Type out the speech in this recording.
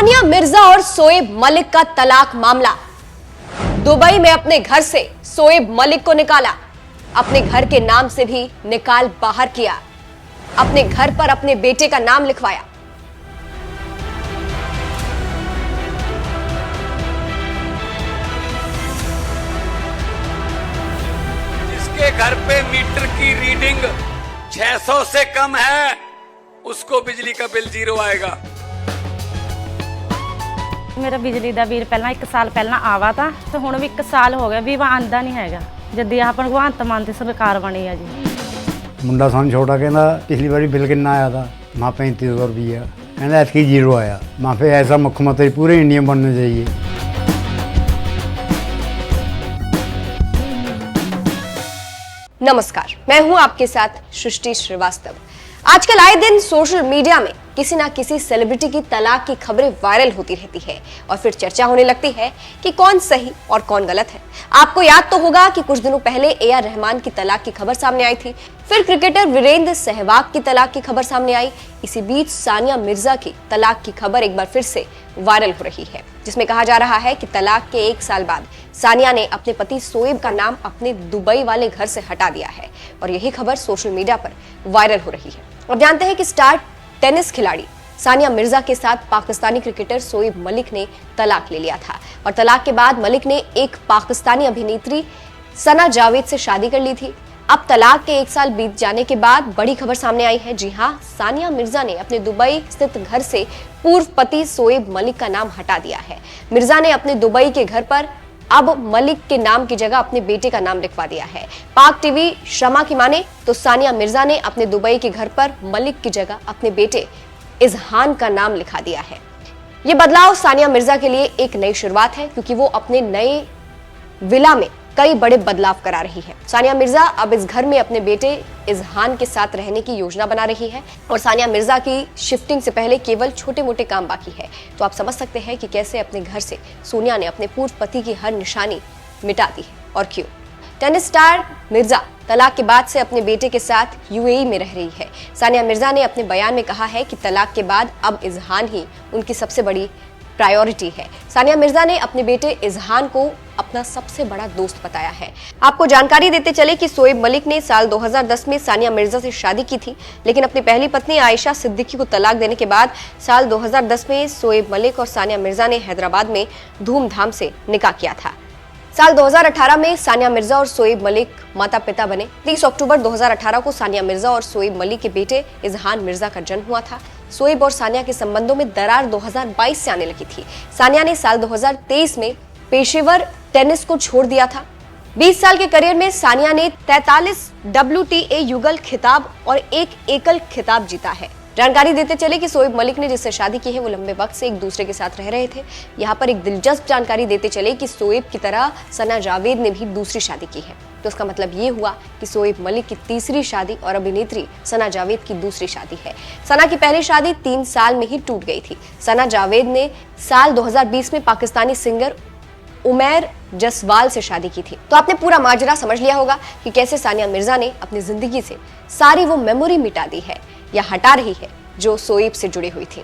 सानिया मिर्जा और शोएब मलिक का तलाक मामला। दुबई में अपने घर से शोएब मलिक को निकाला, अपने घर के नाम से भी निकाल बाहर किया, अपने घर पर अपने बेटे का नाम लिखवाया। जिसके घर पे मीटर की रीडिंग 600 से कम है उसको बिजली का बिल 0 आएगा। मेरा बिजली ਦਾ ਬਿੱਲ ਪਹਿਲਾਂ 1 ਸਾਲ ਪਹਿਲਾਂ ਆਵਾ ਤਾਂ ਤੇ ਹੁਣ ਵੀ 1 ਸਾਲ ਹੋ ਗਿਆ ਵੀ ਆਂਦਾ ਨਹੀਂ ਹੈਗਾ ਜਦ ਇਹ ਆਪਾਂ ਭਗਵੰਤ ਮਾਨ ਦੀ ਸਰਕਾਰ ਬਣੀ ਆ ਜੀ। ਮੁੰਡਾ ਸਾਨੂੰ ਛੋਟਾ ਕਹਿੰਦਾ ਪਿਛਲੀ ਵਾਰੀ ਬਿੱਲ ਕਿੰਨਾ ਆਇਆ था मां 3500 रुपया कहना ऐतकी 0 आया। मां फिर ऐसा मुख्यमंत्री पूरे इंडिया में बनना चाहिए। नमस्कार, मैं हूं आपके साथ सृष्टि श्रीवास्तव। आजकल आए दिन सोशल मीडिया में किसी ना किसी सेलिब्रिटी की तलाक की खबरें वायरल होती रहती है और फिर चर्चा होने लगती है कि कौन सही और कौन गलत है। आपको याद तो होगा कि कुछ दिनों पहले ए.आर. रहमान की तलाक की खबर सामने आई थी, फिर क्रिकेटर वीरेंद्र सहवाग की तलाक की खबर सामने आई। इसी बीच सानिया मिर्जा की तलाक की खबर एक बार फिर से वायरल हो रही है, जिसमें कहा जा रहा है कि तलाक के 1 साल बाद सानिया ने अपने पति शोएब का नाम अपने दुबई वाले घर से हटा दिया है और यही खबर सोशल मीडिया पर वायरल हो रही है। और जानते हैं कि स्टार टेनिस खिलाड़ी सानिया मिर्जा के साथ पाकिस्तानी क्रिकेटर शोएब मलिक ने तलाक ले लिया था और तलाक के बाद मलिक ने एक पाकिस्तानी अभिनेत्री सना जावेद से शादी कर ली थी। अब तलाक के 1 साल बीत जाने के बाद बड़ी खबर सामने आई है। जी हां, सानिया मिर्जा ने अपने दुबई स्थित घर से पूर्व पति शोएब मलिक का नाम हटा दिया है। मिर्जा ने अपने दुबई के घर पर अब मलिक के नाम की जगह अपने बेटे का नाम लिखवा दिया है। पाक टीवी शमा की माने तो सानिया मिर्जा ने अपने दुबई के घर पर मलिक की जगह अपने बेटे इजहान का नाम लिखा दिया है। यह बदलाव सानिया मिर्जा के लिए एक नई शुरुआत है, क्योंकि वो अपने नए विला में कई बड़े बदलाव करा रही है। सानिया मिर्जा अब इस घर में अपने बेटे इजहान के साथ रहने की योजना बना रही है और सानिया मिर्जा की शिफ्टिंग से पहले केवल छोटे मोटे काम बाकी है। तो आप समझ सकते हैं कि कैसे अपने घर से सोनिया ने अपने पूर्व पति की हर निशानी मिटा दी है और क्यों। टेनिस स्टार मिर्जा तलाक के बाद से अपने बेटे के साथ यूएई में रह रही है। सानिया मिर्जा ने अपने बयान में कहा है कि तलाक के बाद अब इजहान ही उनकी सबसे बड़ी प्रायोरिटी है। सानिया मिर्जा ने अपने बेटे इजहान को अपना सबसे बड़ा दोस्त बताया है। आपको जानकारी देते चले कि शोएब मलिक ने साल 2010 में सानिया मिर्जा से शादी की थी, लेकिन अपनी पहली पत्नी आयशा सिद्दीकी को तलाक देने के बाद साल 2010 में शोएब मलिक और सानिया मिर्जा ने हैदराबाद में धूमधाम से निकाह किया था। साल 2018 में सानिया मिर्जा और शोएब मलिक माता पिता बने। 30 अक्टूबर 2018 को सानिया मिर्जा और शोएब मलिक के बेटे इजहान मिर्जा का जन्म हुआ था। शोएब और सानिया के संबंधों में दरार 2022 से आने लगी थी। सानिया ने साल 2023 में पेशेवर टेनिस को छोड़ दिया था। 20 साल के करियर में सानिया ने 43 WTA युगल खिताब और एक एकल खिताब जीता है। जानकारी देते चले कि शोएब मलिक ने जिससे शादी की है वो लंबे वक्त से एक दूसरे के साथ रह रहे थे। यहाँ पर एक दिलचस्प जानकारी देते चले कि शोएब की तरह सना जावेद ने भी दूसरी शादी की है। तो इसका मतलब ये हुआ कि शोएब मलिक की तीसरी शादी और अभिनेत्री सना जावेद की दूसरी शादी है। सना की पहली शादी 3 साल में ही टूट गई थी। सना जावेद ने साल 2020 में पाकिस्तानी सिंगर उमैर जसवाल से शादी की थी। तो आपने पूरा माजरा समझ लिया होगा कि कैसे सानिया मिर्जा ने अपनी जिंदगी से सारी वो मेमोरी मिटा दी है या हटा रही है जो शोएब से जुड़ी हुई थी।